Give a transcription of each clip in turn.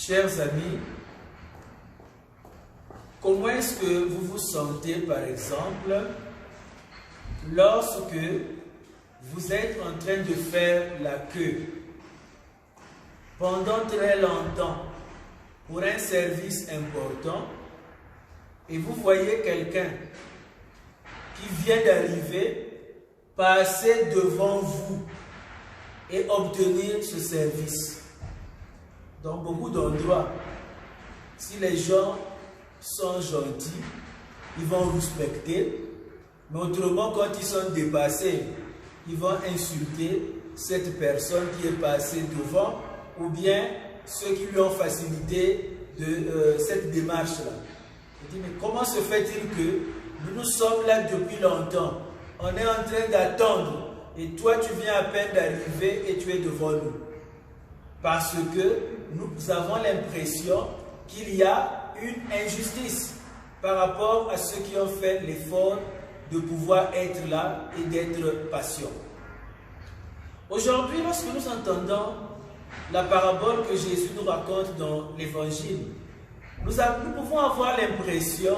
Chers amis, comment est-ce que vous vous sentez, par exemple, lorsque vous êtes en train de faire la queue pendant très longtemps pour un service important et vous voyez quelqu'un qui vient d'arriver passer devant vous et obtenir ce service? Dans beaucoup d'endroits, si les gens sont gentils, ils vont respecter, mais autrement, quand ils sont dépassés, ils vont insulter cette personne qui est passée devant, ou bien ceux qui lui ont facilité cette démarche-là. Je dis, mais comment se fait-il que nous sommes là depuis longtemps, on est en train d'attendre, et toi tu viens à peine d'arriver et tu es devant nous? Parce que nous avons l'impression qu'il y a une injustice par rapport à ceux qui ont fait l'effort de pouvoir être là et d'être patients. Aujourd'hui, lorsque nous entendons la parabole que Jésus nous raconte dans l'Évangile, nous pouvons avoir l'impression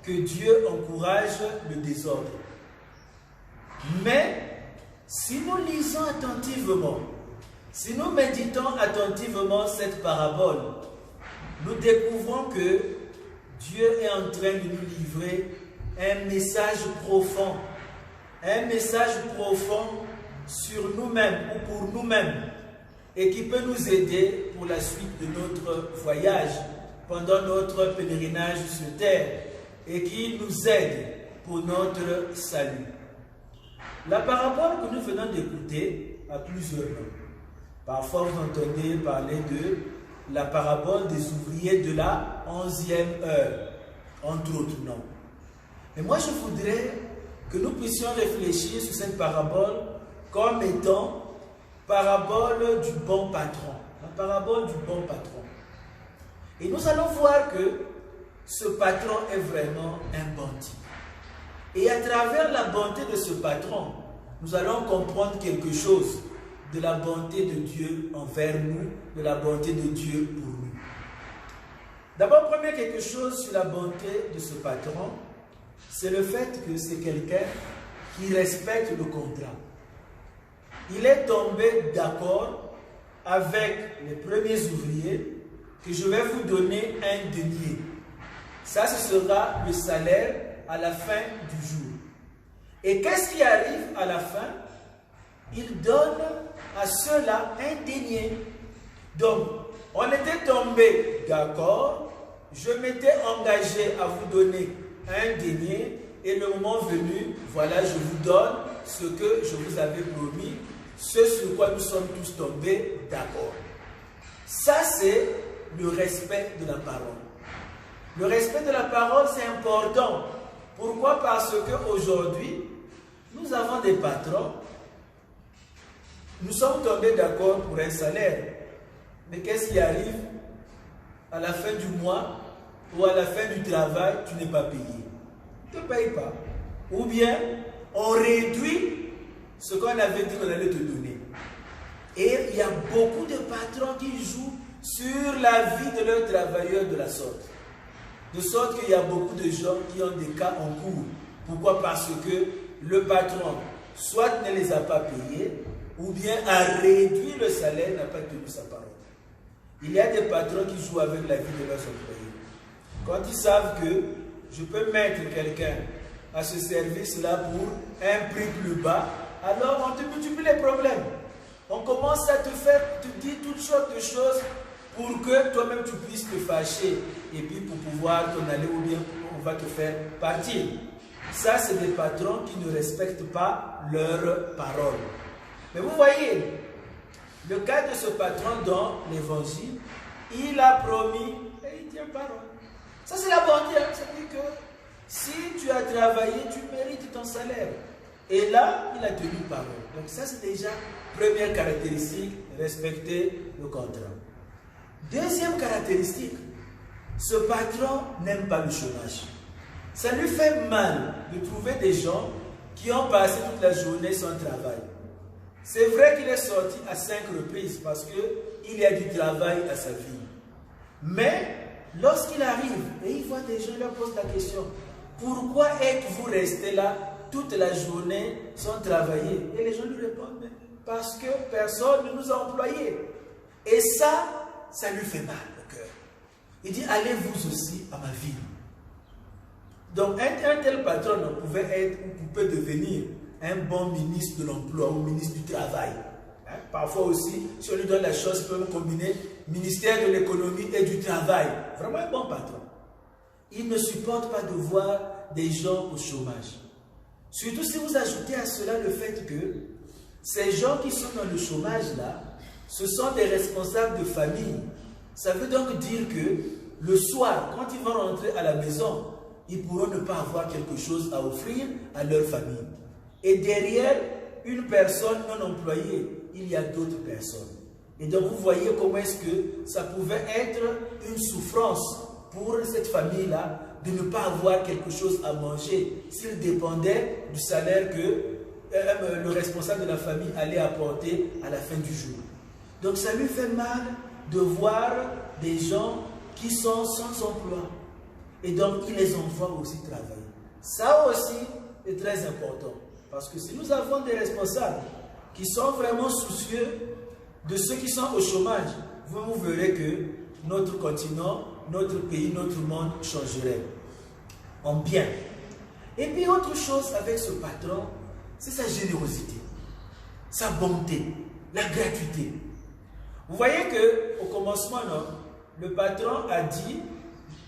que Dieu encourage le désordre. Mais si nous lisons attentivement, si nous méditons attentivement cette parabole, nous découvrons que Dieu est en train de nous livrer un message profond sur nous-mêmes ou pour nous-mêmes, et qui peut nous aider pour la suite de notre voyage, pendant notre pèlerinage sur terre, et qui nous aide pour notre salut. La parabole que nous venons d'écouter a plusieurs noms. Parfois, vous entendez parler de la parabole des ouvriers de la 11e heure, entre autres noms. Mais moi, je voudrais que nous puissions réfléchir sur cette parabole comme étant parabole du bon patron. La parabole du bon patron. Et nous allons voir que ce patron est vraiment un bon type. Et à travers la bonté de ce patron, nous allons comprendre quelque chose de la bonté de Dieu envers nous, de la bonté de Dieu pour nous. D'abord, premier quelque chose sur la bonté de ce patron, c'est le fait que c'est quelqu'un qui respecte le contrat. Il est tombé d'accord avec les premiers ouvriers que je vais vous donner un denier. Ça, ce sera le salaire à la fin du jour. Et qu'est-ce qui arrive à la fin? Il donne à ceux-là un denier. Donc, on était tombé d'accord, je m'étais engagé à vous donner un denier, et le moment venu, voilà, je vous donne ce que je vous avais promis, ce sur quoi nous sommes tous tombés d'accord. Ça, c'est le respect de la parole. Le respect de la parole, c'est important. Pourquoi? Parce qu'aujourd'hui, nous avons des patrons. Nous sommes tombés d'accord pour un salaire. Mais qu'est-ce qui arrive? À la fin du mois ou à la fin du travail, tu n'es pas payé. Tu ne payes pas. Ou bien, on réduit ce qu'on avait dit qu'on allait te donner. Et il y a beaucoup de patrons qui jouent sur la vie de leurs travailleurs de la sorte. De sorte qu'il y a beaucoup de gens qui ont des cas en cours. Pourquoi? Parce que le patron, soit ne les a pas payés, ou bien a réduit le salaire, n'a pas tenu sa parole. Il y a des patrons qui jouent avec la vie de leurs employés. Quand ils savent que je peux mettre quelqu'un à ce service-là pour un prix plus bas, alors on te multiplie les problèmes. On commence à te dire toutes sortes de choses pour que toi-même tu puisses te fâcher et puis pour pouvoir t'en aller, ou bien on va te faire partir. Ça, c'est des patrons qui ne respectent pas leurs paroles. Mais vous voyez, le cas de ce patron dans l'évangile, il a promis et il tient parole. Ça, c'est la bonté. C'est-à-dire que si tu as travaillé, tu mérites ton salaire. Et là, il a tenu parole. Donc ça, c'est déjà première caractéristique, respecter le contrat. Deuxième caractéristique, ce patron n'aime pas le chômage. Ça lui fait mal de trouver des gens qui ont passé toute la journée sans travail. C'est vrai qu'il est sorti à 5 reprises parce qu'il y a du travail à sa vie. Mais lorsqu'il arrive et il voit des gens, il leur pose la question, pourquoi êtes-vous restés là toute la journée sans travailler? Et les gens lui répondent, parce que personne ne nous a employés. Et ça lui fait mal au cœur. Il dit, allez vous aussi à ma ville. Donc un tel patron pouvait être ou pouvait devenir un bon ministre de l'emploi ou ministre du travail. Parfois aussi, si on lui donne la chance, il peut combiner ministère de l'économie et du travail. Vraiment un bon patron. Il ne supporte pas de voir des gens au chômage. Surtout si vous ajoutez à cela le fait que ces gens qui sont dans le chômage là, ce sont des responsables de famille. Ça veut donc dire que le soir, quand ils vont rentrer à la maison, ils pourront ne pas avoir quelque chose à offrir à leur famille. Et derrière une personne non employée, il y a d'autres personnes. Et donc vous voyez comment est-ce que ça pouvait être une souffrance pour cette famille-là de ne pas avoir quelque chose à manger s'il dépendait du salaire que le responsable de la famille allait apporter à la fin du jour. Donc ça lui fait mal de voir des gens qui sont sans emploi. Et donc il les envoie aussi travailler. Ça aussi est très important. Parce que si nous avons des responsables qui sont vraiment soucieux de ceux qui sont au chômage, vous verrez que notre continent, notre pays, notre monde changerait en bien. Et puis autre chose avec ce patron, c'est sa générosité, sa bonté, la gratuité. Vous voyez qu'au commencement, non, le patron a dit,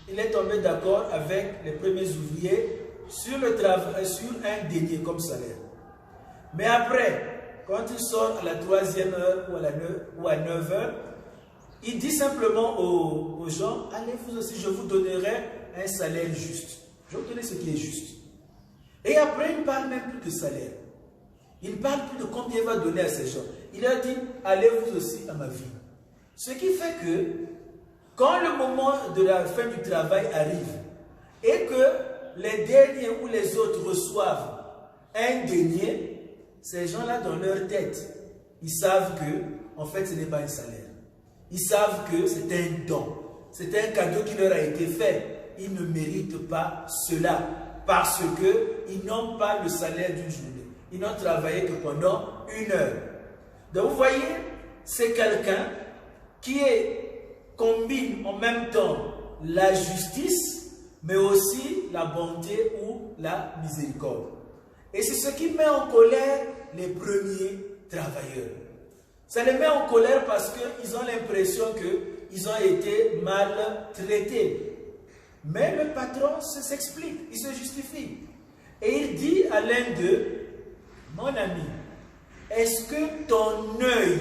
il est tombé d'accord avec les premiers ouvriers sur le travail, sur un denier comme salaire. Mais après, quand il sort à la 3e heure ou à 9 heures, il dit simplement aux gens, allez vous aussi, je vous donnerai un salaire juste. Je vais vous donner ce qui est juste. Et après, il ne parle même plus de salaire. Il ne parle plus de combien il va donner à ces gens. Il a dit, allez vous aussi à ma vie. Ce qui fait que, quand le moment de la fin du travail arrive, et que les derniers ou les autres reçoivent un denier, ces gens-là, dans leur tête, ils savent que, en fait, ce n'est pas un salaire. Ils savent que c'est un don. C'est un cadeau qui leur a été fait. Ils ne méritent pas cela parce qu'ils n'ont pas le salaire d'une journée. Ils n'ont travaillé que pendant 1 heure. Donc, vous voyez, c'est quelqu'un qui combine en même temps la justice, mais aussi la bonté ou la miséricorde. Et c'est ce qui met en colère les premiers travailleurs. Ça les met en colère parce qu'ils ont l'impression qu'ils ont été maltraités. Mais le patron s'explique, il se justifie. Et il dit à l'un d'eux, mon ami, est-ce que ton œil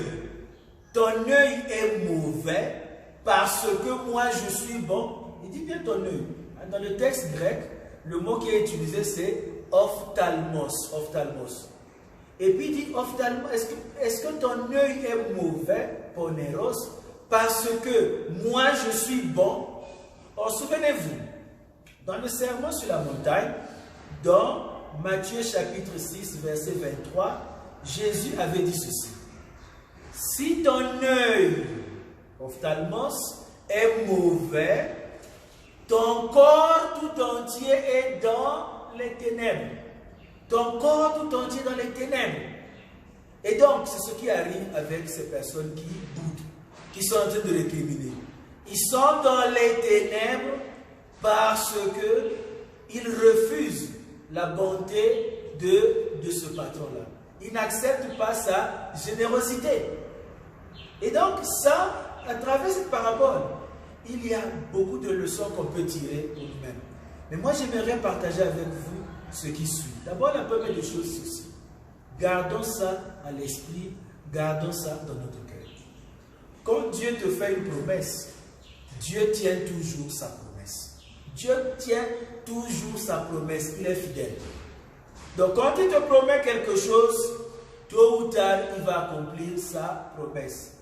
est mauvais parce que moi je suis bon? Il dit bien ton œil. Dans le texte grec, le mot qui est utilisé c'est ophtalmos. Ophtalmos. Et puis il dit ophtalmos, est-ce que ton œil est mauvais, poneros, parce que moi je suis bon? Or, souvenez-vous, dans le sermon sur la montagne, dans Matthieu chapitre 6, verset 23, Jésus avait dit ceci. Si ton œil, ophtalmos, est mauvais, ton corps tout entier est dans les ténèbres. Ton corps tout entier dans les ténèbres. Et donc, c'est ce qui arrive avec ces personnes qui doutent, qui sont en train de récriminer. Ils sont dans les ténèbres parce qu'ils refusent la bonté de ce patron-là. Ils n'acceptent pas sa générosité. Et donc, ça, à travers cette parabole, il y a beaucoup de leçons qu'on peut tirer pour nous-mêmes. Mais moi, j'aimerais partager avec vous ce qui suit. D'abord, la première des choses, c'est ceci. Gardons ça à l'esprit, gardons ça dans notre cœur. Quand Dieu te fait une promesse, Dieu tient toujours sa promesse. Dieu tient toujours sa promesse, il est fidèle. Donc quand il te promet quelque chose, tôt ou tard, il va accomplir sa promesse.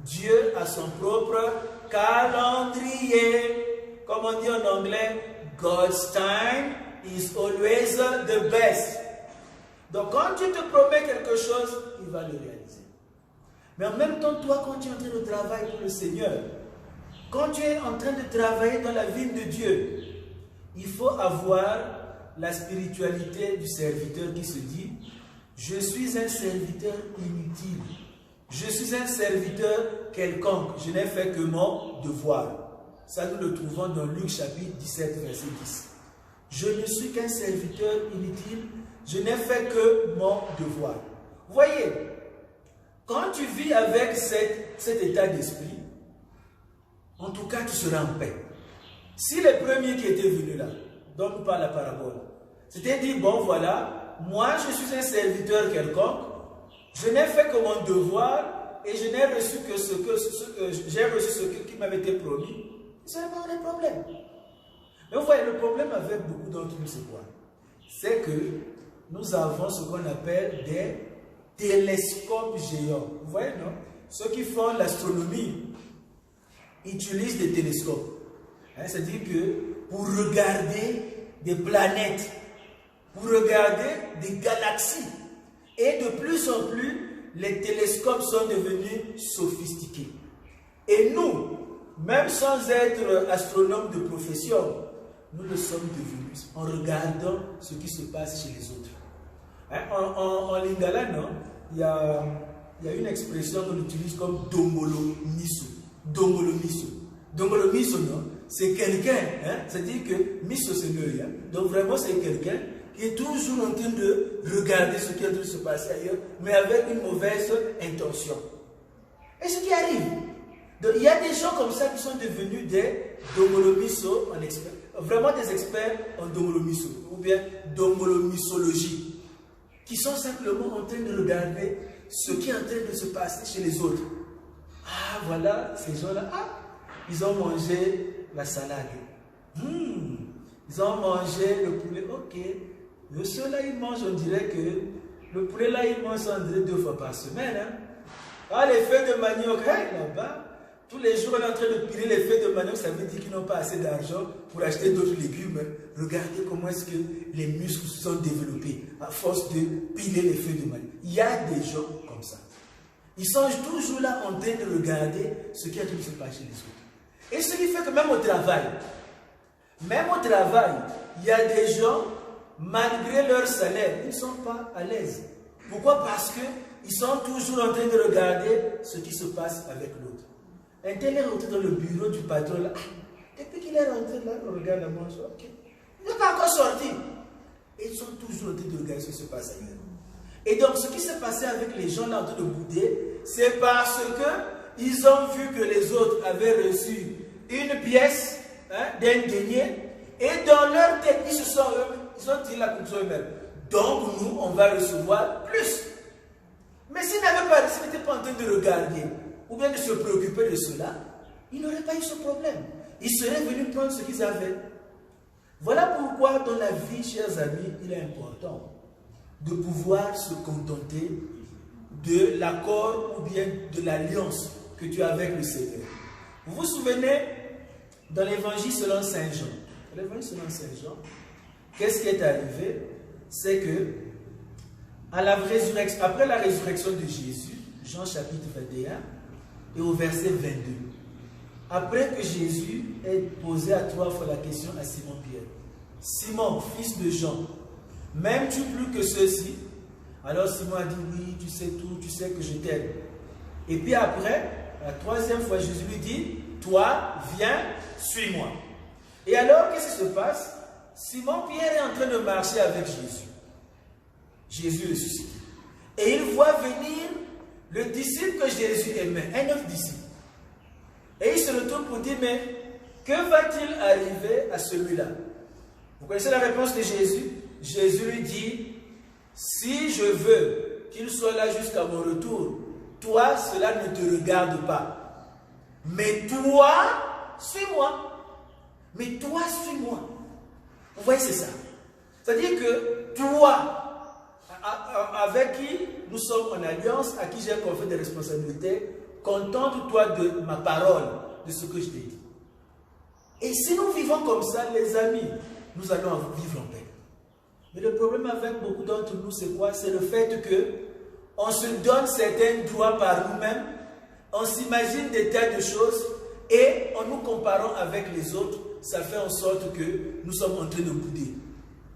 Dieu a son propre calendrier. Comme on dit en anglais, God's time is always the best. Donc quand Dieu te promet quelque chose, il va le réaliser. Mais en même temps, toi, quand tu es en train de travailler pour le Seigneur, quand tu es en train de travailler dans la vigne de Dieu, il faut avoir la spiritualité du serviteur qui se dit « Je suis un serviteur inutile. Je suis un serviteur quelconque. Je n'ai fait que mon devoir. » Ça, nous le trouvons dans Luc chapitre 17, verset 10. Je ne suis qu'un serviteur inutile. Je n'ai fait que mon devoir. Vous voyez, quand tu vis avec cet état d'esprit, en tout cas, tu seras en paix. Si les premiers qui étaient venus là, dont nous parle la parabole, c'était dit, bon voilà, moi je suis un serviteur quelconque, je n'ai fait que mon devoir et je n'ai reçu que j'ai reçu ce qui m'avait été promis, ce n'est pas un problème. Mais vous voyez, le problème avec beaucoup d'entre nous, c'est quoi? C'est que nous avons ce qu'on appelle des télescopes géants. Vous voyez, non? Ceux qui font l'astronomie utilisent des télescopes. C'est-à-dire que pour regarder des planètes, pour regarder des galaxies, et de plus en plus, les télescopes sont devenus sophistiqués. Et nous, même sans être astronomes de profession, nous le sommes devenus en regardant ce qui se passe chez les autres. En lingala, non, il y a une expression qu'on utilise comme dongolo miso. Dongolo miso. Dongolo miso, non, c'est quelqu'un, c'est-à-dire que miso c'est l'œil. Donc vraiment c'est quelqu'un qui est toujours en train de regarder ce qui est en train de se passer ailleurs, mais avec une mauvaise intention. Et ce qui arrive, donc, il y a des gens comme ça qui sont devenus des dongolomiso en expert, vraiment des experts en dongolomiso, ou bien dongolomysologie, qui sont simplement en train de regarder ce qui est en train de se passer chez les autres. Ah, voilà, ces gens-là, ils ont mangé la salade. Ils ont mangé le poulet, ok. Ceux-là, ils mangent, on dirait que le poulet là, ils mangent, on dirait 2 fois par semaine. Ah, les feuilles de manioc, là-bas, tous les jours, on est en train de piler les feuilles de manioc, ça veut dire qu'ils n'ont pas assez d'argent pour acheter d'autres légumes. Regardez comment est-ce que les muscles se sont développés à force de piler les feuilles de manioc. Il y a des gens comme ça. Ils sont toujours là en train de regarder ce qui est en train de se passer chez les autres. Et ce qui fait que même au travail, il y a des gens, malgré leur salaire, ils ne sont pas à l'aise. Pourquoi? Parce qu'ils sont toujours en train de regarder ce qui se passe avec l'autre. Un tel est rentré dans le bureau du patron là. Depuis qu'il est rentré là, on regarde la manche, ok. Il n'est pas encore sorti. Et ils sont toujours en train de regarder ce qui se passe ailleurs. Et donc, ce qui s'est passé avec les gens là en train de bouder, c'est parce qu'ils ont vu que les autres avaient reçu une pièce d'un denier, et dans leur tête, ils ont tiré la conclusion eux-mêmes. Donc, nous, on va recevoir plus. Mais s'ils n'avaient pas reçu, ils n'étaient pas en train de regarder, ou bien de se préoccuper de cela, ils n'auraient pas eu ce problème. Ils seraient venus prendre ce qu'ils avaient. Voilà pourquoi, dans la vie, chers amis, il est important de pouvoir se contenter de l'accord ou bien de l'alliance que tu as avec le Seigneur. Vous vous souvenez, dans l'évangile selon Saint Jean, qu'est-ce qui est arrivé? C'est que après la résurrection de Jésus, Jean chapitre 21 et au verset 22, après que Jésus ait posé à 3 fois la question à Simon-Pierre, Simon, fils de Jean, m'aimes-tu plus que ceux-ci? Alors Simon a dit, oui, tu sais tout, tu sais que je t'aime. Et puis après, la 3e fois, Jésus lui dit, toi, viens, suis-moi. Et alors, qu'est-ce qui se passe? Simon-Pierre est en train de marcher avec Jésus. Jésus ressuscité. Et il voit venir le disciple que Jésus aimait, un autre disciple. Et il se retourne pour dire, mais que va-t-il arriver à celui-là? Vous connaissez la réponse de Jésus? Jésus lui dit, si je veux qu'il soit là jusqu'à mon retour, toi, cela ne te regarde pas. Mais toi, suis-moi. Mais toi, suis-moi. Vous voyez, c'est ça. C'est-à-dire que toi, avec qui nous sommes en alliance, à qui j'ai confié des responsabilités, contente-toi de ma parole, de ce que je t'ai dit. Et si nous vivons comme ça, les amis, nous allons vivre en paix. Mais le problème avec beaucoup d'entre nous, c'est quoi? C'est le fait qu'on se donne certains droits par nous-mêmes, on s'imagine des tas de choses, et en nous comparant avec les autres, ça fait en sorte que nous sommes en train de bouder.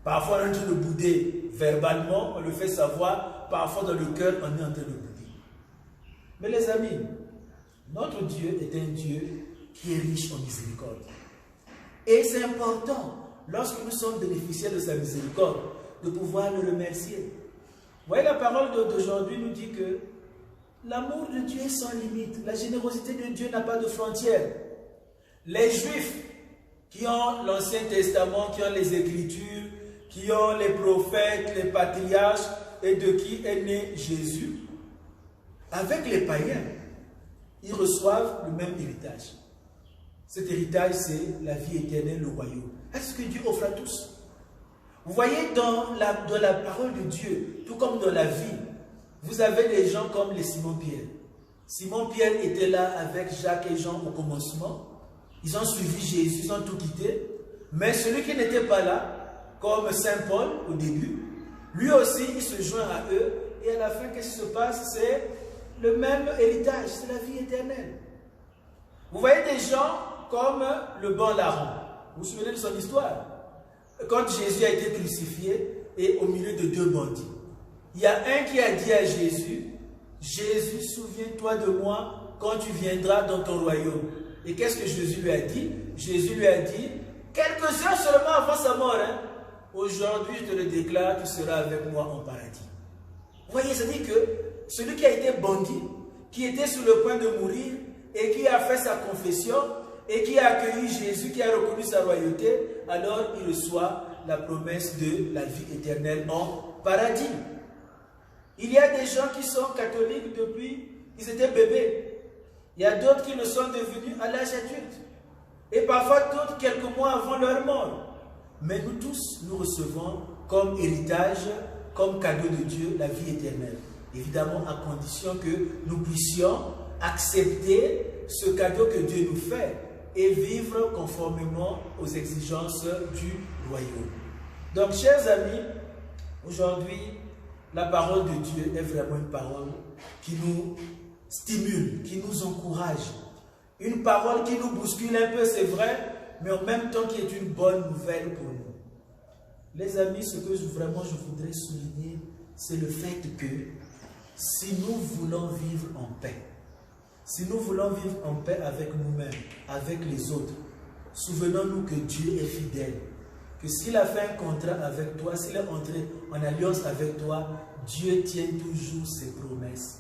Parfois on est en train de bouder verbalement, on le fait savoir, parfois dans le cœur on est en train de bouder. Mais les amis, notre Dieu est un Dieu qui est riche en miséricorde. Et c'est important, lorsque nous sommes bénéficiaires de sa miséricorde, de pouvoir le remercier. Vous voyez, la parole d'aujourd'hui nous dit que l'amour de Dieu est sans limite. La générosité de Dieu n'a pas de frontières. Les Juifs qui ont l'Ancien Testament, qui ont les Écritures, qui ont les prophètes, les patriarches, et de qui est né Jésus, avec les païens, ils reçoivent le même héritage. Cet héritage, c'est la vie éternelle, le royaume. Est-ce que Dieu offre à tous? Vous voyez, dans la parole de Dieu, tout comme dans la vie, vous avez des gens comme les Simon-Pierre. Simon-Pierre était là avec Jacques et Jean au commencement. Ils ont suivi Jésus, ils ont tout quitté. Mais celui qui n'était pas là, comme Saint Paul au début, lui aussi, il se joint à eux. Et à la fin, qu'est-ce qui se passe? C'est le même héritage, c'est la vie éternelle. Vous voyez des gens comme le bon larron. Vous vous souvenez de son histoire? Quand Jésus a été crucifié et au milieu de deux bandits, il y a un qui a dit à Jésus, Jésus, souviens-toi de moi quand tu viendras dans ton royaume. Et qu'est-ce que Jésus lui a dit? Jésus lui a dit, quelques heures seulement avant sa mort, aujourd'hui je te le déclare, tu seras avec moi en paradis. Vous voyez, ça dit que celui qui a été bandit, qui était sur le point de mourir et qui a fait sa confession et qui a accueilli Jésus, qui a reconnu sa royauté, alors il reçoit la promesse de la vie éternelle en paradis. Il y a des gens qui sont catholiques depuis qu'ils étaient bébés. Il y a d'autres qui le sont devenus à l'âge adulte. Et parfois d'autres quelques mois avant leur mort. Mais nous tous, nous recevons comme héritage, comme cadeau de Dieu, la vie éternelle. Évidemment, à condition que nous puissions accepter ce cadeau que Dieu nous fait et vivre conformément aux exigences du royaume. Donc, chers amis, aujourd'hui, la parole de Dieu est vraiment une parole qui nous stimule, qui nous encourage. Une parole qui nous bouscule un peu, c'est vrai, mais en même temps qui est une bonne nouvelle pour nous. Les amis, ce que je voudrais souligner, c'est le fait que si nous voulons vivre en paix, si nous voulons vivre en paix avec nous-mêmes, avec les autres, souvenons-nous que Dieu est fidèle. Que s'il a fait un contrat avec toi, s'il est entré en alliance avec toi, Dieu tient toujours ses promesses.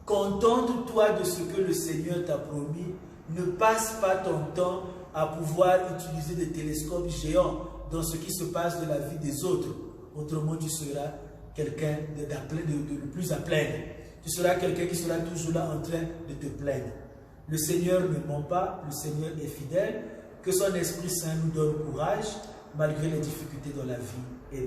Contente-toi de ce que le Seigneur t'a promis. Ne passe pas ton temps à pouvoir utiliser des télescopes géants dans ce qui se passe de la vie des autres. Autrement, tu seras quelqu'un de plus à plaindre. Tu seras quelqu'un qui sera toujours là en train de te plaindre. Le Seigneur ne ment pas, le Seigneur est fidèle. Que son Esprit Saint nous donne courage malgré les difficultés dans la vie.